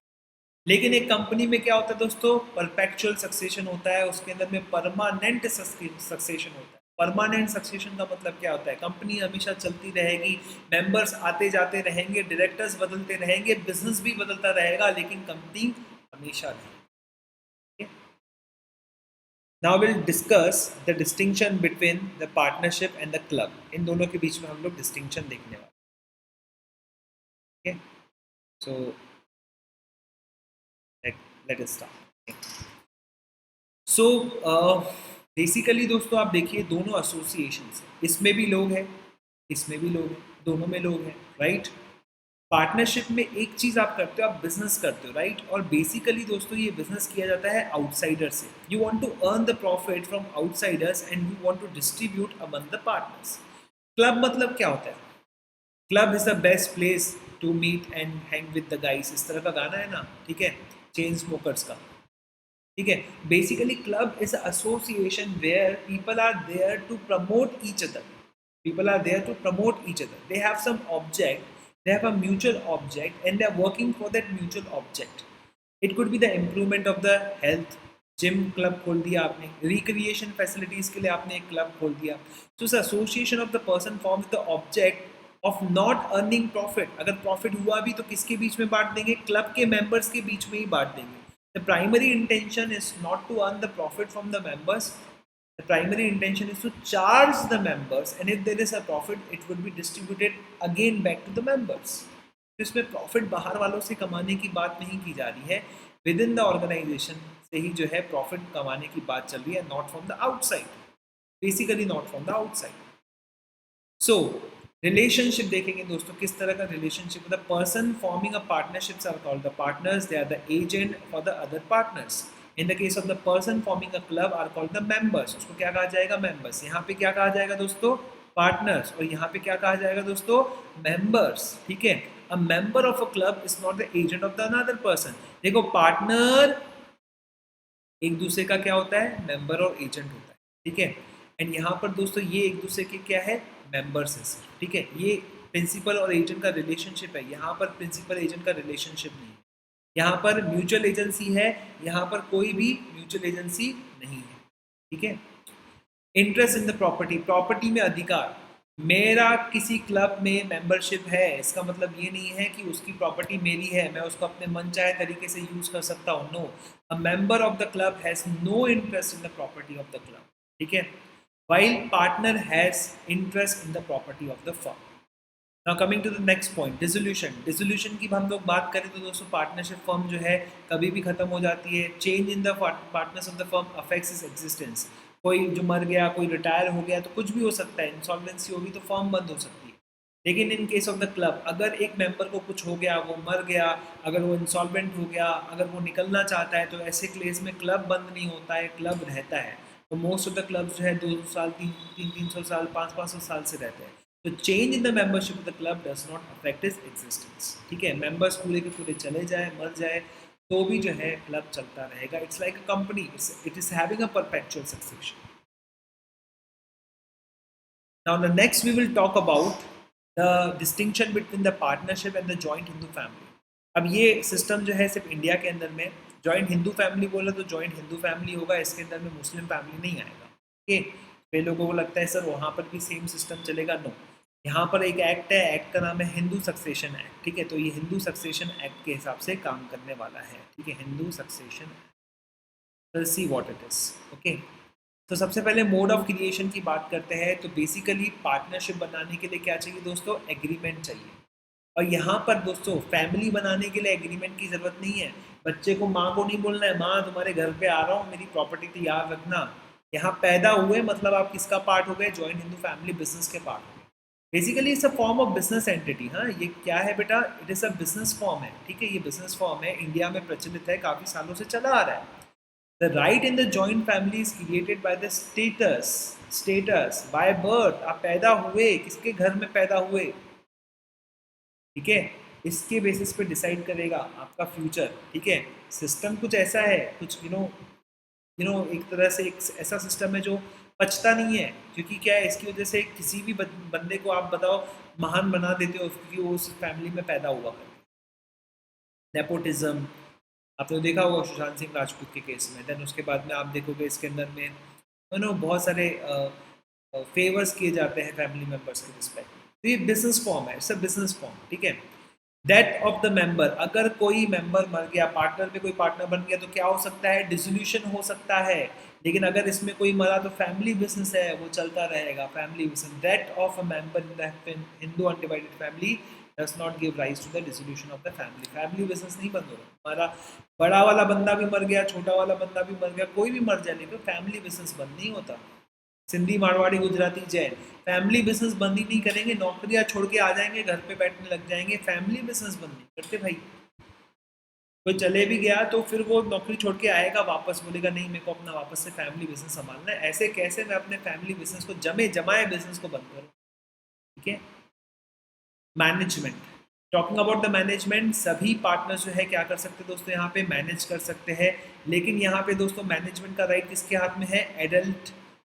लेकिन एक कंपनी में क्या होता है दोस्तों, परपेचुअल सक्सेशन होता है, उसके अंदर में परमानेंट सक्सेशन होता है। परमानेंट सक्सेशन का मतलब क्या होता है, कंपनी हमेशा चलती रहेगी, मेंबर्स आते जाते रहेंगे, डायरेक्टर्स बदलते रहेंगे, बिजनेस भी बदलता रहेगा, लेकिन कंपनी हमेशा रहेगी। Now will discuss the distinction between the partnership and the club. इन दोनों के बीच में हम लोग डिस्टिंक्शन देखने वाले। So let us start. So basically दोस्तों आप देखिए, दोनों एसोसिएशन है, इसमें भी लोग हैं, इसमें भी लोग हैं, दोनों में लोग हैं, राइट। पार्टनरशिप में एक चीज़ आप करते हो, आप बिजनेस करते हो, राइट। और बेसिकली दोस्तों ये बिजनेस किया जाता है आउटसाइडर से। You want to earn the profit from outsiders and you want to distribute among the partners. Club मतलब क्या होता है, club is the best place to meet and hang with the guys, इस तरह का गाना है ना, ठीक है, चेन स्मोकर्स का, ठीक है। Basically club is association where people are there to promote each other, people are there to promote each other, they have some object, they have a mutual object and they are working for that mutual object। it could be the improvement of the health, gym club खोल दिया आपने, recreation facilities के लिए आपने एक club खोल दिया। सो इस association of the person forms the object of not earning profit. अगर प्रॉफिट हुआ भी तो किसके बीच में बांट देंगे, क्लब के मेंबर्स के बीच में ही बांट देंगे। The primary intention is not to earn the profit from the members, the primary intention is to charge the members and if there is a profit it would be distributed again back to the members। तो इसमें profit बाहर वालों से कमाने की बात नहीं की जा रही है, विद इन द ऑर्गेनाइजेशन से ही जो है प्रॉफिट कमाने की बात चल रही है, not from the outside, basically not from the outside. So relationship देखेंगे दोस्तों, किस तरह का relationship, the person forming a partnerships are called the partners, they are the agent for the other partners. In the case of the person forming a club are called the members, उसको क्या कहा जाएगा, members. यहाँ पे क्या कहा जाएगा दोस्तों, पार्टनर्स, और यहाँ पे क्या कहा जाएगा दोस्तों, मेंबर्स, ठीक है। अ member of a club is not the agent of the another person. देखो पार्टनर एक दूसरे का क्या होता है, मेंबर और एजेंट होता है, ठीक है। एंड यहाँ पर दोस्तों ये एक दूसरे के क्या है, मेंबर्स है, ठीक है। ये प्रिंसिपल और एजेंट का रिलेशनशिप है, यहाँ पर प्रिंसिपल एजेंट का रिलेशनशिप नहीं है, यहाँ पर म्यूचुअल एजेंसी है, यहाँ पर कोई भी म्यूचुअल एजेंसी नहीं है, ठीक है। Interest in the property, property में अधिकार, मेरा किसी क्लब में मेंबरशिप है इसका मतलब ये नहीं है कि उसकी प्रॉपर्टी मेरी है, मैं उसको अपने मन चाहे तरीके से यूज कर सकता हूँ, no. A member of the club has no interest in the property of the club, ठीक है, while partner has interest in the property of the firm। Now coming to the next point, dissolution की हम लोग बात करें तो दोस्तों partnership firm जो है कभी भी खत्म हो जाती है। Change in the partners of the firm affects is existence. कोई जो मर गया, कोई रिटायर हो गया तो कुछ भी हो सकता है, इंसॉल्वेंसी होगी तो फर्म बंद हो सकती है। लेकिन in case of the club, अगर एक मेंबर को कुछ हो गया, वो मर गया, अगर वो इंसॉल्वेंट हो गया, अगर वो निकलना चाहता है, तो ऐसे केस में क्लब बंद नहीं होता है, क्लब रहता है। तो मोस्ट ऑफ द क्लब जो है 200 साल, 300 साल, 500 साल से रहते हैं। तो change in the membership of the club does not affect his existence. ठीक है, मेंबर्स पूरे के पूरे चले जाए, मर जाए, तो भी जो है क्लब चलता रहेगा। It's like a company, it is having a perpetual succession. Now, the next we will talk about the distinction between the partnership and the joint Hindu family. अब ये सिस्टम जो है सिर्फ इंडिया के अंदर में जॉइंट हिंदू फैमिली बोला तो जॉइंट हिंदू फैमिली होगा, इसके अंदर में मुस्लिम फैमिली नहीं आएगा। ओके, कई लोगों को लगता है सर वहाँ पर भी सेम सिस्टम चलेगा। नो, यहाँ पर एक एक्ट है, एक्ट का नाम है हिंदू सक्सेशन एक्ट। ठीक है, तो ये हिंदू सक्सेशन एक्ट के हिसाब से काम करने वाला है। ठीक है, Hindu succession act, see what it is. Okay, तो सबसे पहले मोड ऑफ क्रिएशन की बात करते हैं। तो बेसिकली पार्टनरशिप बनाने के लिए क्या चाहिए दोस्तों? एग्रीमेंट चाहिए। और यहाँ पर दोस्तों फैमिली बनाने के लिए एग्रीमेंट की ज़रूरत नहीं है। बच्चे को माँ को नहीं बोलना है माँ तुम्हारे घर पे आ रहा हूँ, मेरी प्रॉपर्टी तैयार रखना। यहाँ पैदा हुए मतलब आप किसका पार्ट हो गए? जॉइंट हिंदू फैमिली बिजनेस के पार्ट हो गए। Basically it's a form of business entity. हाँ, ये क्या है बेटा? It is a business form है। ठीक है, ये बिजनेस फॉर्म है, इंडिया में प्रचलित है, काफ़ी सालों से चला आ रहा है। The right in the joint family is created by the status by birth। आप पैदा हुए, किसके घर में पैदा हुए, ठीक है, इसके बेसिस पे डिसाइड करेगा आपका फ्यूचर। ठीक है, सिस्टम कुछ ऐसा है, कुछ एक तरह से एक ऐसा सिस्टम है जो पचता नहीं है। क्योंकि क्या है, इसकी वजह से किसी भी बंदे को आप बताओ महान बना देते हो क्योंकि वो उस फैमिली में पैदा हुआ करते। नेपोटिज्म आपने तो देखा होगा सुशांत सिंह राजपूत के केस में। देन उसके बाद में आप देखोगे इसके अंदर में बहुत सारे फेवर्स किए जाते हैं फैमिली मेम्बर्स के रिस्पेक्ट। तो ये बिजनेस फॉर्म है, इट्स अ बिजनेस फॉर्म। ठीक है, डेथ ऑफ द मेंबर, अगर कोई मेंबर मर गया, पार्टनर में कोई पार्टनर बन गया, तो क्या हो सकता है? डिसोल्यूशन हो सकता है। लेकिन अगर इसमें कोई मरा तो फैमिली बिजनेस है, वो चलता रहेगा। Family business, death of a member in the Hindu undivided family does not give rise to the dissolution of the family। Family business नहीं बंद होगा। हमारा बड़ा वाला बंदा भी मर गया, छोटा वाला बंदा भी मर गया, कोई भी मर जाए, लेकिन फैमिली बिजनेस बंद नहीं होता। सिंधी, मारवाड़ी, गुजराती, जैन फैमिली बिजनेस बंद ही नहीं करेंगे। नौकरियां छोड़ के आ जाएंगे, घर पे बैठने लग जाएंगे, फैमिली बिजनेस बंद नहीं करते भाई। कोई चले भी गया तो फिर वो नौकरी छोड़ के आएगा वापस, बोलेगा नहीं मेरे को अपना वापस से फैमिली बिजनेस संभालना है। ऐसे कैसे मैं अपने फैमिली बिजनेस को, जमाए बिजनेस को बंद करूँ? ठीक है, management, talking about the management, सभी पार्टनर्स जो है क्या कर सकते हैं दोस्तों? यहाँ पे मैनेज कर सकते हैं। लेकिन यहाँ पे दोस्तों मैनेजमेंट का राइट किसके हाथ में है? एडल्ट,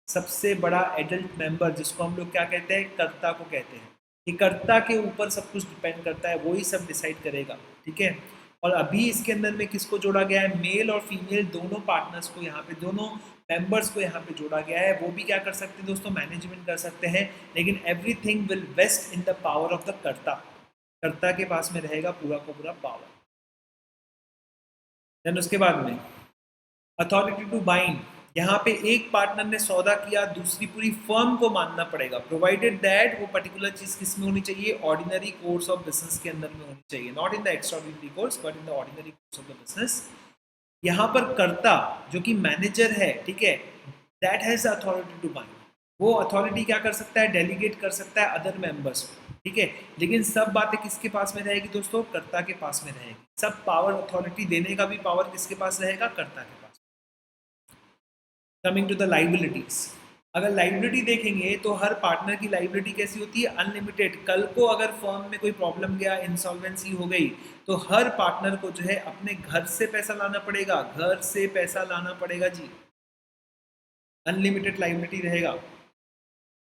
सबसे बड़ा एडल्ट मेंबर, जिसको हम लोग क्या कहते हैं? कर्ता को कहते हैं। ये कर्ता के ऊपर सब कुछ डिपेंड करता है, वही सब डिसाइड करेगा। ठीक है, और अभी इसके अंदर में किसको जोड़ा गया है? मेल और फीमेल दोनों पार्टनर्स को, यहाँ पे दोनों मेंबर्स को यहाँ पे जोड़ा गया है। वो भी क्या कर सकते हैं दोस्तों? मैनेजमेंट कर सकते हैं। लेकिन everything will vest in the power of the karta. Karta के पास में रहेगा पूरा का पूरा पावर। देन उसके बाद में अथॉरिटी टू बाइंड, यहाँ पे एक पार्टनर ने सौदा किया, दूसरी पूरी फर्म को मानना पड़ेगा, प्रोवाइडेड दैट वो पर्टिकुलर चीज किस में होनी चाहिए? ऑर्डिनरी कोर्स ऑफ बिजनेस के अंदर में होनी चाहिए, not in the extraordinary course but in the ordinary course of the business. यहाँ पर कर्ता जो कि मैनेजर है, ठीक है, that has authority to bind. वो अथॉरिटी क्या कर सकता है? डेलीगेट कर सकता है अदर मेंबर्स को। ठीक है, लेकिन सब बातें किसके पास में रहेगी दोस्तों? कर्ता के पास में रहेगी। सब पावर, अथॉरिटी देने का भी पावर किसके पास रहेगा? कर्ता के पास। कमिंग टू द लाइबिलिटीज, अगर लाइबिलिटी देखेंगे तो हर पार्टनर की लाइबिलिटी कैसी होती है? अनलिमिटेड। कल को अगर फर्म में कोई प्रॉब्लम गया, इंसॉल्वेंसी हो गई, तो हर पार्टनर को जो है अपने घर से पैसा लाना पड़ेगा, घर से पैसा लाना पड़ेगा जी। अनलिमिटेड लाइबिलिटी रहेगा।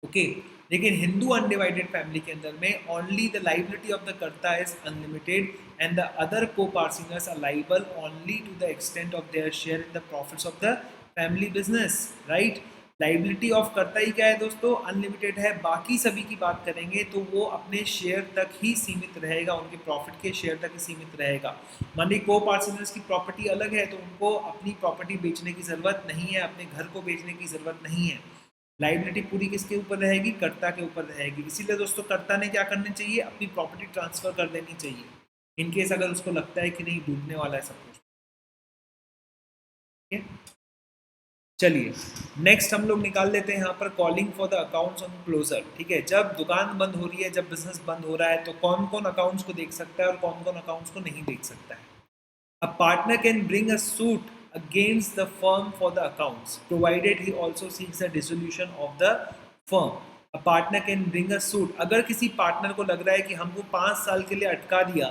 ओके, लेकिन हिंदू अनडिवाइडेड फैमिली के अंदर में only the liability of the karta is unlimited and the other copartners are liable only to the extent of their share in the profits of the family business. Right, liability of karta ही क्या है दोस्तों? Unlimited है। बाकी सभी की बात करेंगे तो वो अपने शेयर तक ही सीमित रहेगा, उनके प्रॉफिट के शेयर तक ही सीमित रहेगा। मान ली को-पार्टनर्स की प्रॉपर्टी अलग है तो उनको अपनी प्रॉपर्टी बेचने की ज़रूरत नहीं है, अपने घर को बेचने की ज़रूरत नहीं है। लाइबिलिटी पूरी किसके ऊपर रहेगी, कर्ता के ऊपर रहेगी। इसीलिए दोस्तों कर्ता ने क्या करनी चाहिए, अपनी प्रॉपर्टी ट्रांसफर कर देनी चाहिए इनकेस अगर उसको लगता है कि नहीं डूबने वाला है सब कुछ। ठीक है, चलिए नेक्स्ट हम लोग निकाल लेते हैं यहाँ पर calling for the accounts on closure. ठीक है, जब दुकान बंद हो रही है, जब बिजनेस बंद हो रहा है, तो कौन कौन अकाउंट्स को देख सकता है और कौन कौन अकाउंट्स को नहीं देख सकता है। A partner can bring a suit against the firm for the accounts, provided he also seeks the dissolution of the firm. A partner can bring a suit. अगर किसी पार्टनर को लग रहा है कि हमको 5 साल के लिए अटका दिया,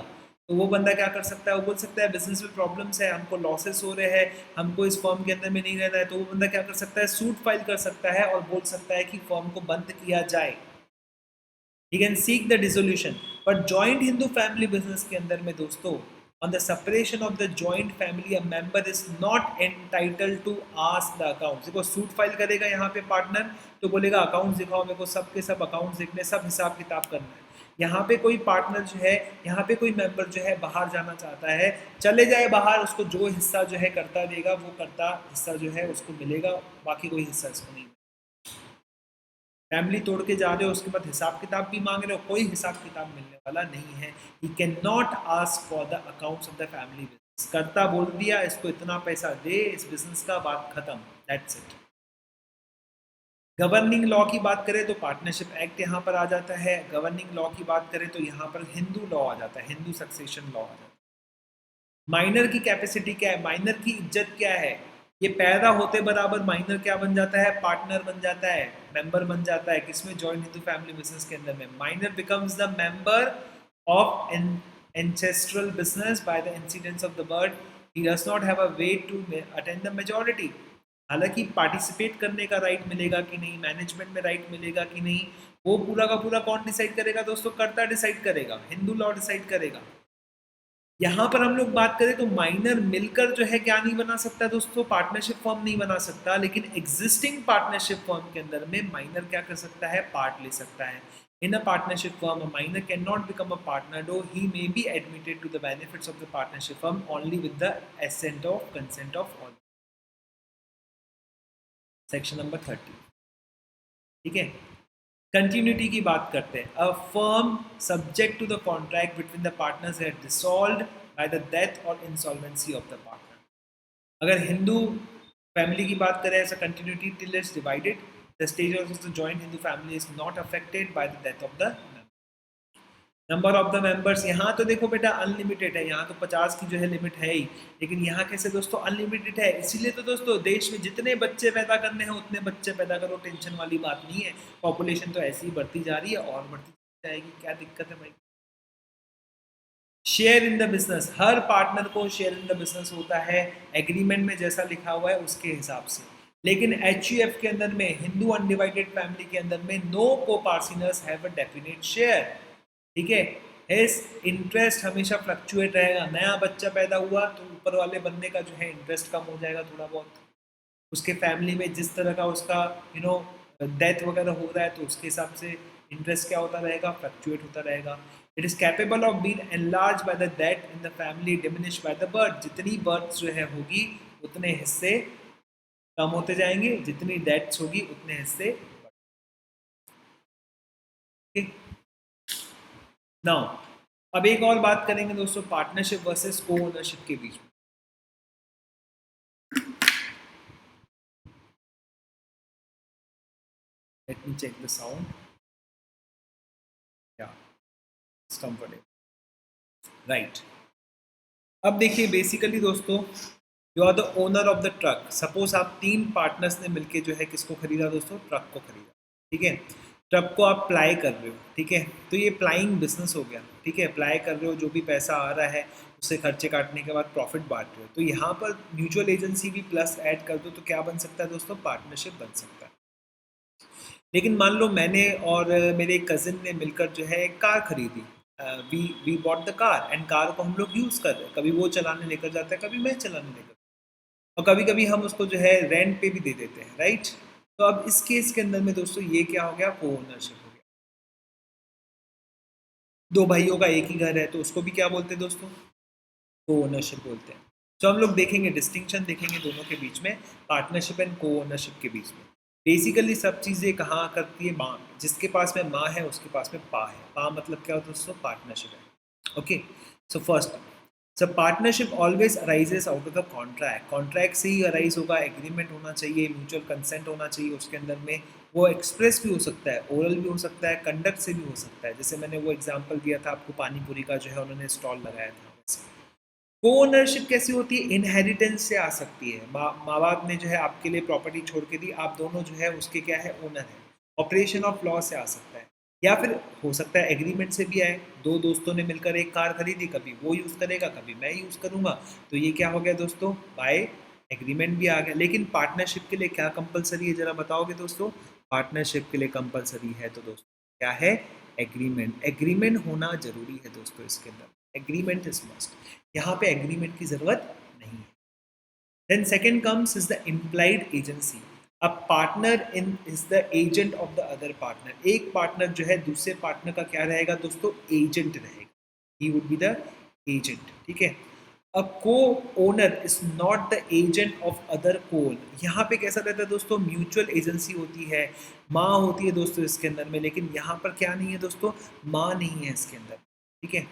तो वो बंदा क्या कर सकता है, वो बोल सकता है बिजनेस में प्रॉब्लम्स है, हमको लॉसेस हो रहे हैं, हमको इस फर्म के अंदर में नहीं रहना है, तो वो बंदा क्या कर सकता है, सूट फाइल कर सकता है और बोल सकता है कि फर्म को बंद किया जाए। He can seek the dissolution. But joint Hindu family business के अंदर में दोस्तों, on the separation of the joint family, a member is not entitled to ask the accounts. देखो सूट फाइल करेगा यहाँ पे पार्टनर, तो बोलेगा अकाउंट्स दिखाओ मेरे को, सब के सब अकाउंट्स देखने, सब हिसाब किताब करना है। यहाँ पे कोई पार्टनर जो है, यहाँ पे कोई मेंबर जो है बाहर जाना चाहता है, चले जाए बाहर, उसको जो हिस्सा जो है करता देगा, वो करता हिस्सा जो है उसको मिलेगा, बाकी कोई हिस्सा इसको नहीं। फैमिली तोड़ के जा रहे हो, उसके बाद हिसाब किताब भी मांग रहे हो, कोई हिसाब किताब मिलने वाला नहीं है। He can not ask for the accounts of the family business. कर्ता बोल दिया इसको इतना पैसा दे इस बिजनेस का, बात खत्म, दैट्स इट। गवर्निंग लॉ की बात करें तो पार्टनरशिप एक्ट यहाँ पर आ जाता है। गवर्निंग लॉ की बात करें तो यहाँ पर हिंदू लॉ आ जाता है, हिंदू सक्सेशन लॉ आ जाता है। माइनर की कैपेसिटी क्या है, माइनर की इज्जत क्या है, ये पैदा होते बराबर माइनर क्या बन जाता है, पार्टनर बन जाता है, मेंबर बन जाता है। किसमें, जॉइंट हिंदू फैमिली बिजनेस के अंदर में minor becomes the member of ancestral business by the incidence of the birth. He does not have a way to attend the majority. हालांकि पार्टिसिपेट करने का राइट मिलेगा कि नहीं, मैनेजमेंट में राइट मिलेगा कि नहीं, वो पूरा का पूरा कौन डिसाइड करेगा दोस्तों, कर्ता डिसाइड करेगा, हिंदू लॉ डिसाइड करेगा। यहाँ पर हम लोग बात करें तो माइनर मिलकर जो है क्या नहीं बना सकता दोस्तों, पार्टनरशिप फर्म नहीं बना सकता, लेकिन एग्जिस्टिंग पार्टनरशिप फर्म के अंदर में माइनर क्या कर सकता है, पार्ट ले सकता है। In a partnership firm a minor can not become a partner though he may be admitted to the benefits of the partnership firm only with the assent of consent of all. Section number 30। ठीक है, continuity की बात करते हैं। A firm subject to the contract between the partners had dissolved by the death और insolvency of the partner. अगर Hindu family की बात करें, ऐसा continuity till it's divided, the status of the joint Hindu family is not affected by the death of the number of the members. यहाँ तो देखो बेटा अनलिमिटेड है, यहाँ तो 50 की जो है लिमिट है ही, लेकिन यहाँ कैसे दोस्तों अनलिमिटेड है। इसीलिए तो दोस्तों देश में जितने बच्चे पैदा करने हैं उतने बच्चे पैदा करो, टेंशन वाली बात नहीं है। पॉपुलेशन तो ऐसी ही बढ़ती जा रही है और बढ़ती जाएगी, क्या दिक्कत है भाई। Share in the business, her partner को शेयर इन द बिजनेस होता है, एग्रीमेंट में जैसा लिखा हुआ है उसके हिसाब से। लेकिन एचयूएफ के अंदर में, हिंदू अनडिवाइडेड फैमिली के अंदर में, नो को partners have a definite share. ठीक है, इस इंटरेस्ट हमेशा फ्लक्चुएट रहेगा। नया बच्चा पैदा हुआ तो ऊपर वाले बंदे का जो है इंटरेस्ट कम हो जाएगा थोड़ा बहुत, उसके फैमिली में जिस तरह का उसका डेथ वगैरह हो रहा है तो उसके हिसाब से इंटरेस्ट क्या होता रहेगा, फ्लक्चुएट होता रहेगा। It is capable of being enlarge bye the death in the family, diminish by the birth. जितनी बर्थ जो है होगी उतने हिस्से कम होते जाएंगे, जितनी डेथ्स होगी उतने हिस्से। नाउ अब एक और बात करेंगे दोस्तों, पार्टनरशिप वर्सेस को ओनरशिप के बीच में। Let me check the sound. Yeah, it's comfortable. Right. अब देखिए बेसिकली दोस्तों, you are the owner of the truck. Suppose आप 3 पार्टनर्स ने मिलके जो है किसको खरीदा दोस्तों, ट्रक को खरीदा। ठीक है, ट्रक को आप प्लाई कर रहे हो। ठीक है, तो ये प्लाइंग बिजनेस हो गया। ठीक है, प्लाई कर रहे हो, जो भी पैसा आ रहा है उससे खर्चे काटने के बाद प्रॉफिट बांट रहे हो। तो यहाँ पर म्यूचुअल एजेंसी भी प्लस ऐड कर दो तो क्या बन सकता है दोस्तों, पार्टनरशिप बन सकता है। लेकिन मान लो मैंने और मेरे कजिन ने मिलकर जो है एक कार खरीदी, we bought the car, and car को हम लोग यूज़ कर रहे हैं, कभी वो चलाने लेकर जाता है, कभी मैं चलाने लेकर, और कभी कभी हम उसको जो है रेंट पे भी दे देते हैं। राइट, तो अब इस केस के अंदर में दोस्तों ये क्या हो गया, को ओनरशिप हो गया। 2 भाइयों का एक ही घर है तो उसको भी क्या बोलते हैं दोस्तों, को ओनरशिप बोलते हैं। तो हम लोग देखेंगे, डिस्टिंक्शन देखेंगे दोनों के बीच में, पार्टनरशिप एंड को ओनरशिप के बीच में। बेसिकली सब चीज़ें कहाँ करती है? माँ। जिसके पास में माँ है उसके पास में पा है। पा मतलब क्या होता है दोस्तों? पार्टनरशिप है। Okay, so first, so partnership always arises out of the contract. Contract से ही अराइज होगा, एग्रीमेंट होना चाहिए, म्यूचुअल कंसेंट होना चाहिए उसके अंदर में। वो एक्सप्रेस भी हो सकता है, ओरल भी हो सकता है, कंडक्ट से भी हो सकता है। जैसे मैंने वो एग्जांपल दिया था आपको, पानी पूरी का जो है उन्होंने स्टॉल लगाया था। को ओनरशिप कैसी होती है? इनहेरिटेंस से आ सकती है। माँ बाप ने जो है आपके लिए प्रॉपर्टी छोड़ के दी, आप दोनों जो है उसके क्या है? ओनर है। ऑपरेशन ऑफ लॉ से आ सकता है, या फिर हो सकता है एग्रीमेंट से भी आए। दो दोस्तों ने मिलकर एक कार खरीदी, कभी वो यूज़ करेगा कभी मैं यूज़ करूँगा, तो ये क्या हो गया दोस्तों? बाय एग्रीमेंट भी आ गया। लेकिन पार्टनरशिप के लिए क्या कंपलसरी है, ज़रा बताओगे दोस्तों? पार्टनरशिप के लिए कंपलसरी है तो दोस्तों क्या है? एग्रीमेंट। एग्रीमेंट होना जरूरी है दोस्तों इसके अंदर। Agreement is must. यहाँ पे एग्रीमेंट की जरूरत नहीं है। Then second comes is the implied agency. A partner in is the agent of the other partner. एक पार्टनर जो है दूसरे पार्टनर का क्या रहेगा दोस्तों? एजेंट रहेगा। He would be the agent, ठीक है। A co owner is not the agent of other co. यहाँ पे कैसा रहता है दोस्तों? म्यूचुअल एजेंसी होती है, माँ होती है दोस्तों इसके अंदर में, लेकिन यहाँ पर क्या नहीं है दोस्तों? माँ नहीं है इसके अंदर, ठीक है।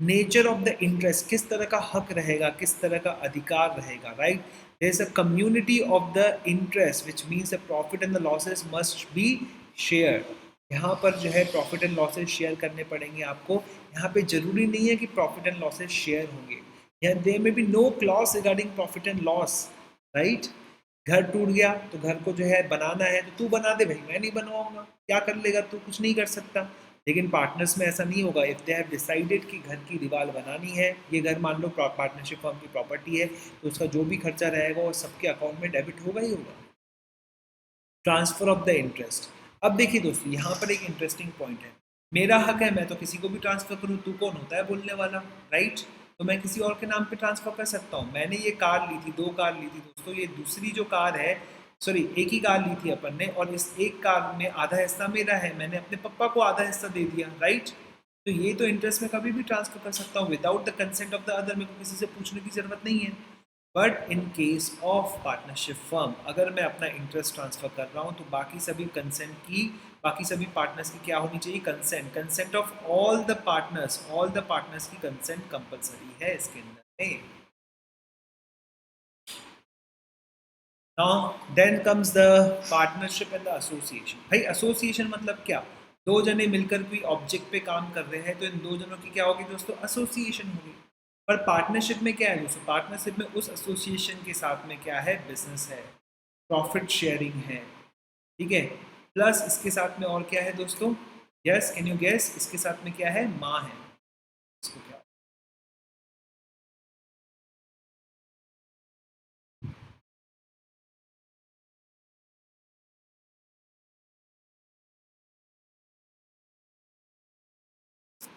नेचर ऑफ द इंटरेस्ट, किस तरह का हक रहेगा, किस तरह का अधिकार रहेगा, right. There is a community of the interest which means the profit and the losses must be share. यहाँ पर जो है प्रॉफिट एंड लॉसेस शेयर करने पड़ेंगे आपको। यहाँ पे जरूरी नहीं है कि प्रॉफिट एंड लॉसेस शेयर होंगे। यहाँ there may be no clause regarding profit and loss, right. घर टूट गया तो घर को जो है बनाना है तो तू बना दे भाई, मैं नहीं बनवाऊंगा। क्या कर लेगा तू? कुछ नहीं कर सकता। लेकिन पार्टनर्स में ऐसा नहीं होगा। इफ दे हैव डिसाइडेड कि घर की दीवार बनानी है, ये घर मान लो पार्टनरशिप फर्म की प्रॉपर्टी है, तो उसका जो भी खर्चा रहेगा वो सबके अकाउंट में डेबिट होगा ही होगा। Transfer of the interest. अब देखिए दोस्तों, यहाँ पर एक इंटरेस्टिंग पॉइंट है। मेरा हक है, मैं तो किसी को भी ट्रांसफर करूँ, तू कौन होता है बोलने वाला, राइट। तो मैं किसी और के नाम पे ट्रांसफर कर सकता हूँ। मैंने ये कार ली थी, 2 कार ली थी दोस्तों, ये दूसरी जो कार है, सॉरी एक ही कार ली थी अपन ने, और इस एक कार में आधा हिस्सा मेरा है, मैंने अपने पापा को आधा हिस्सा दे दिया, राइट। तो ये तो इंटरेस्ट में कभी भी ट्रांसफर कर सकता हूँ without the consent of the other. मेरे को किसी से पूछने की जरूरत नहीं है। But in case of partnership firm, अगर मैं अपना इंटरेस्ट ट्रांसफर कर रहा हूँ तो बाकी सभी कंसेंट की, बाकी सभी पार्टनर्स की क्या होनी चाहिए? Consent. Consent of all the partners की कंसेंट कंपलसरी है इसके अंदर में। Now then comes the partnership and the association. भाई एसोसिएशन मतलब क्या? दो जने मिलकर कोई ऑब्जेक्ट पे काम कर रहे हैं तो इन दो जनों की क्या होगी दोस्तों? एसोसिएशन होगी। पर पार्टनरशिप में क्या है दोस्तों? पार्टनरशिप में उस एसोसिएशन के साथ में क्या है? बिजनेस है, प्रॉफिट शेयरिंग है, ठीक है। प्लस इसके साथ में और क्या है दोस्तों? Yes, can you guess? इसके साथ में क्या है? माँ है। इसको क्या?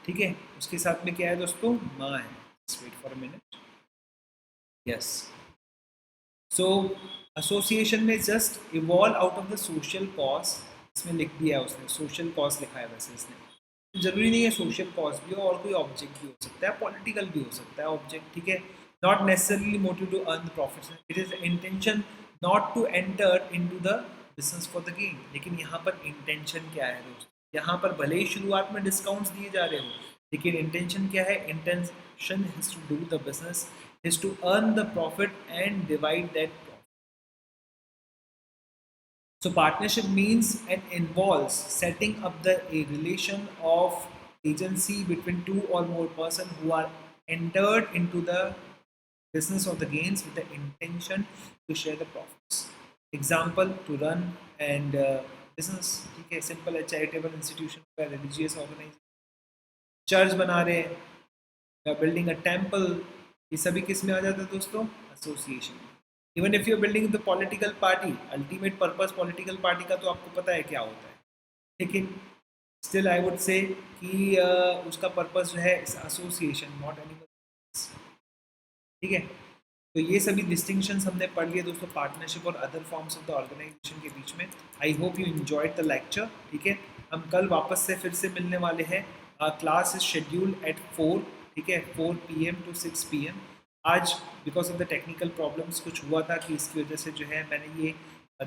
ठीक है, उसके साथ में क्या है दोस्तों? माँ है। Wait for a minute. Yes, so association may just evolve out of the social cause. इसमें लिख दिया है उसने, सोशल कॉज लिखा है वैसे इसने। जरूरी नहीं है सोशल कॉज भी हो, और कोई ऑब्जेक्ट भी हो सकता है, पॉलिटिकल भी हो सकता है ऑब्जेक्ट, ठीक है। Not necessarily motive to earn the profit, it is intention not to enter into the business for the gain. लेकिन यहाँ पर इंटेंशन क्या है दोस्तों? यहाँ पर भले ही शुरुआत में डिस्काउंट्स दिए जा रहे हो, लेकिन इंटेंशन क्या है? Intention is to do the business, is to earn the profit and divide that profit. So partnership means and involves setting up a relation of agency between two or more persons who are entered into the business of the gains with the intention to share the profits. Example, to run and business, ठीक है, simple है, charitable institution का, religious organisation, church बना रहे हैं या building a temple, ये सभी किस में आ जाता है दोस्तों? Association. Even if you are building the political party, ultimate purpose political party का तो आपको पता है क्या होता है, लेकिन स्टिल आई वुड से कि उसका पर्पस जो है एसोसिएशन, नॉट एनी, ठीक है। तो ये सभी डिस्टिंक्शंस हमने पढ़ लिए दोस्तों पार्टनरशिप और other forms of the organisation के बीच में। I hope you enjoyed the lecture, ठीक है। हम कल वापस से फिर से मिलने वाले हैं। क्लास इज शेड्यूल एट 4, ठीक है, 4 PM to 6 PM। आज because of the technical problems कुछ हुआ था कि इसकी वजह से जो है मैंने ये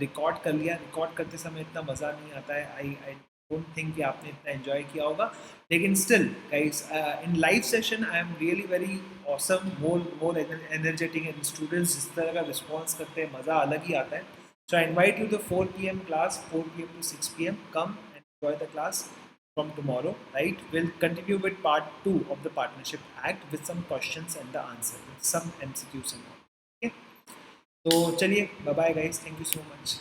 रिकॉर्ड कर लिया, रिकॉर्ड करते समय इतना मज़ा नहीं आता है, आई डोंट थिंक कि आपने इतना एंजॉय किया होगा, लेकिन still guys in live session I am really very awesome, more energetic, and students जिस तरह का रिस्पॉन्स करते हैं मज़ा अलग ही आता है. So I invite you the 4 PM class, 4 PM to 6 PM. Come and enjoy the class from tomorrow, right? We'll continue with part 2 of the Partnership Act with some questions and the answer, with some MCQs and all. Okay? तो चलिए, bye bye guys, thank you so much.